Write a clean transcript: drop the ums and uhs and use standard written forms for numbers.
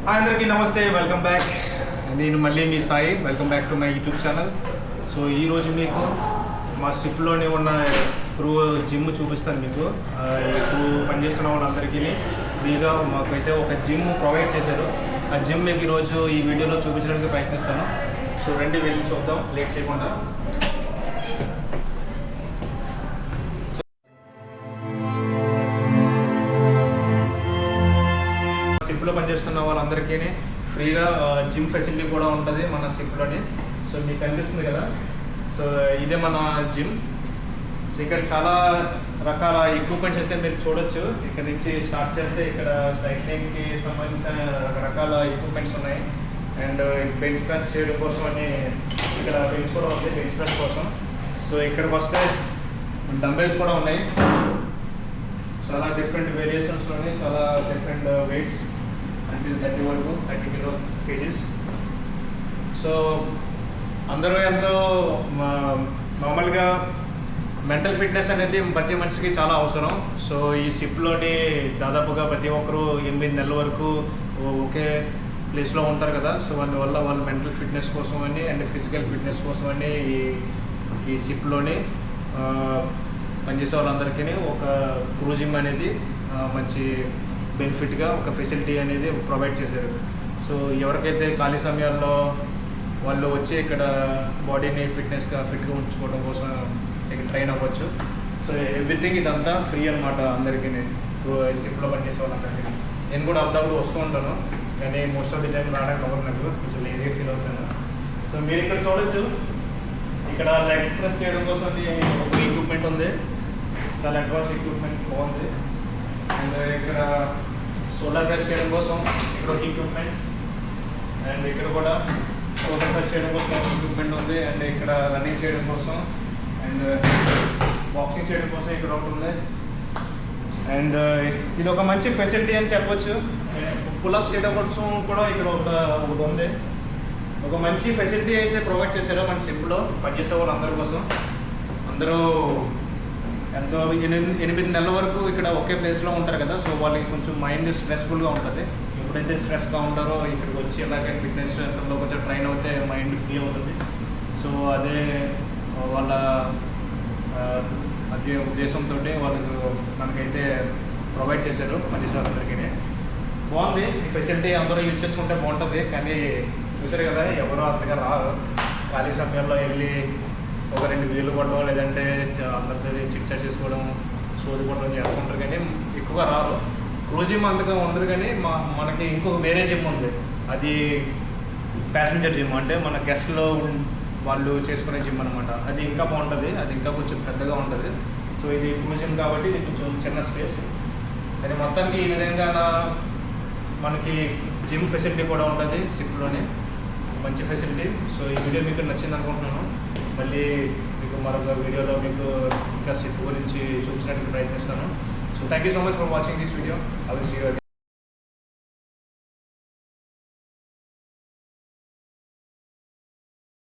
Hi అందరికీ నమస్తే, welcome back. నేను మళ్ళీ మీ Sai. Welcome back to my YouTube channel. So ఈరోజు మీకు మా స్ట్రిప్లోనే ఉన్న ప్రూ జిమ్ చూపిస్తాను. మీకు ఇప్పుడు పనిచేస్తున్న వాళ్ళందరికీ ఫ్రీగా మాకైతే ఒక జిమ్ ప్రొవైడ్ చేశారు. ఆ జిమ్ మీకు ఈరోజు ఈ వీడియోలో చూపించడానికి ప్రయత్నిస్తాను. సో రండి వెళ్ళి చూద్దాం లేట్ చేయకుండా. షిప్లో పనిచేస్తున్న వాళ్ళందరికీ ఫ్రీగా జిమ్ ఫెసిలిటీ కూడా ఉంటుంది మన షిప్లోని. సో మీకు కనిపిస్తుంది కదా, సో ఇదే మన జిమ్. సో ఇక్కడ చాలా రకాల ఎక్విప్మెంట్స్ అయితే మీరు చూడొచ్చు. ఇక్కడ నుంచి స్టార్ట్ చేస్తే ఇక్కడ సైక్లింగ్కి సంబంధించిన రకరకాల ఎక్విప్మెంట్స్ ఉన్నాయి. అండ్ బెంచ్ ప్రెస్ చేయడం కోసం అని ఇక్కడ బెంచ్ కూడా ఉంది, బెంచ్ ప్రెస్ కోసం. సో ఇక్కడికి వస్తే డంబెల్స్ కూడా ఉన్నాయి. చాలా డిఫరెంట్ వేరియేషన్స్లోని చాలా డిఫరెంట్ వెయిట్స్ అంటే 30 వరకు 30 kgs. సో అందరూ ఎంతో నార్మల్గా మెంటల్ ఫిట్నెస్ అనేది ప్రతి మనిషికి చాలా అవసరం. సో ఈ షిప్లోని దాదాపుగా ప్రతి ఒక్కరు 8 నెలల వరకు ఒకే ప్లేస్లో ఉంటారు కదా. సో అందువల్ల వాళ్ళు మెంటల్ ఫిట్నెస్ కోసం అని అండ్ ఫిజికల్ ఫిట్నెస్ కోసం అని ఈ షిప్లోని పనిచేసే వాళ్ళందరికీ ఒక క్రూజింగ్ అనేది మంచి బెనిఫిట్గా ఒక ఫెసిలిటీ అనేది ప్రొవైడ్ చేశారు. సో ఎవరికైతే ఖాళీ సమయాల్లో వాళ్ళు వచ్చి ఇక్కడ బాడీని ఫిట్గా ఉంచుకోవడం కోసం ఇక్కడ ట్రైన్ అవ్వచ్చు. సో ఎవ్రీథింగ్ ఇదంతా ఫ్రీ అనమాట అందరికీ, షిప్లో పనిచేసే వాళ్ళందరికీ. నేను కూడా అప్పుడప్పుడు వస్తూ ఉంటాను, కానీ మోస్ట్ ఆఫ్ ది టైం రావడానికి అవ్వదు, నాకు కొంచెం లేజీగా ఫీల్ అవుతాను. సో మీరు ఇక్కడ చూడొచ్చు, ఇక్కడ లెగ్ ప్రెస్ చేయడం కోసం ఒక ఎక్విప్మెంట్ ఉంది. చాలా అడ్వాన్స్ ఎక్విప్మెంట్ బాగుంది. అండ్ ఇక్కడ షోల్డర్ ప్రెస్ చేయడం కోసం ఇక్కడ ఒక ఎక్విప్మెంట్, అండ్ ఇక్కడ కూడా షోల్డర్ ప్రెస్ చేయడం కోసం ఒక ఎక్విప్మెంట్ ఉంది. అండ్ ఇక్కడ రన్నింగ్ చేయడం కోసం అండ్ బాక్సింగ్ చేయడం కోసం ఇక్కడ ఒకటి ఉంది. అండ్ ఇది ఒక మంచి ఫెసిలిటీ అని చెప్పొచ్చు. పుల్అప్స్ చేయడం కోసం కూడా ఇక్కడ ఒకటి ఉంది. ఒక మంచి ఫెసిలిటీ అయితే ప్రొవైడ్ చేశారో మన షిప్లో పనిచేసే వాళ్ళందరి కోసం. అందరూ ఎంతో 8 నెలల వరకు ఇక్కడ ఒకే ప్లేస్లో ఉంటారు కదా. సో వాళ్ళకి కొంచెం మైండ్ స్ట్రెస్ఫుల్గా ఉంటుంది. ఎప్పుడైతే స్ట్రెస్గా ఉంటారో ఇక్కడికి వచ్చి ఇలాగే ఫిట్నెస్ సెంటర్లో కొంచెం ట్రైన్ అవుతే మైండ్ ఫ్రీ అవుతుంది. సో అదే వాళ్ళ అదే ఉద్దేశంతో వాళ్ళకు మనకైతే ప్రొవైడ్ చేశారు పనిచేసే వాళ్ళందరికీ. బాగుంది ఈ ఫెసిలిటీ, అందరూ యూజ్ చేసుకుంటే బాగుంటుంది. కానీ చూసారు కదా, ఎవరో అంతగా రారు. ఖాళీ సమయంలో వెళ్ళి ఒక 2 వీళ్ళు కొట్టడం లేదంటే అందరితో చిట్చాట్ చేసుకోవడం, సోది కొట్టడం చేస్తుంటారు, కానీ ఎక్కువగా రారు. క్రూజిమ్ అంతగా ఉండదు. కానీ మనకి ఇంకొక వేరే జిమ్ ఉంది, అది ప్యాసింజర్ జిమ్, అంటే మన గెస్ట్లో వాళ్ళు చేసుకునే జిమ్ అనమాట. అది ఇంకా బాగుంటుంది, అది ఇంకా కొంచెం పెద్దగా ఉంటుంది. సో ఇది క్రూజిమ్ కాబట్టి ఇది కొంచెం చిన్న స్పేస్. కానీ మొత్తానికి ఈ విధంగా మనకి జిమ్ ఫెసిలిటీ కూడా ఉంటుంది షిప్లోనే, మంచి ఫెసిలిటీ. సో ఈ వీడియో మీకు నచ్చింది అనుకుంటున్నాను. మళ్ళీ మీకు మరొక వీడియోలో మీకు ఇంకా షిప్ గురించి చూపించడానికి ప్రయత్నిస్తాను. So thank you so much for watching this video. I will see you again.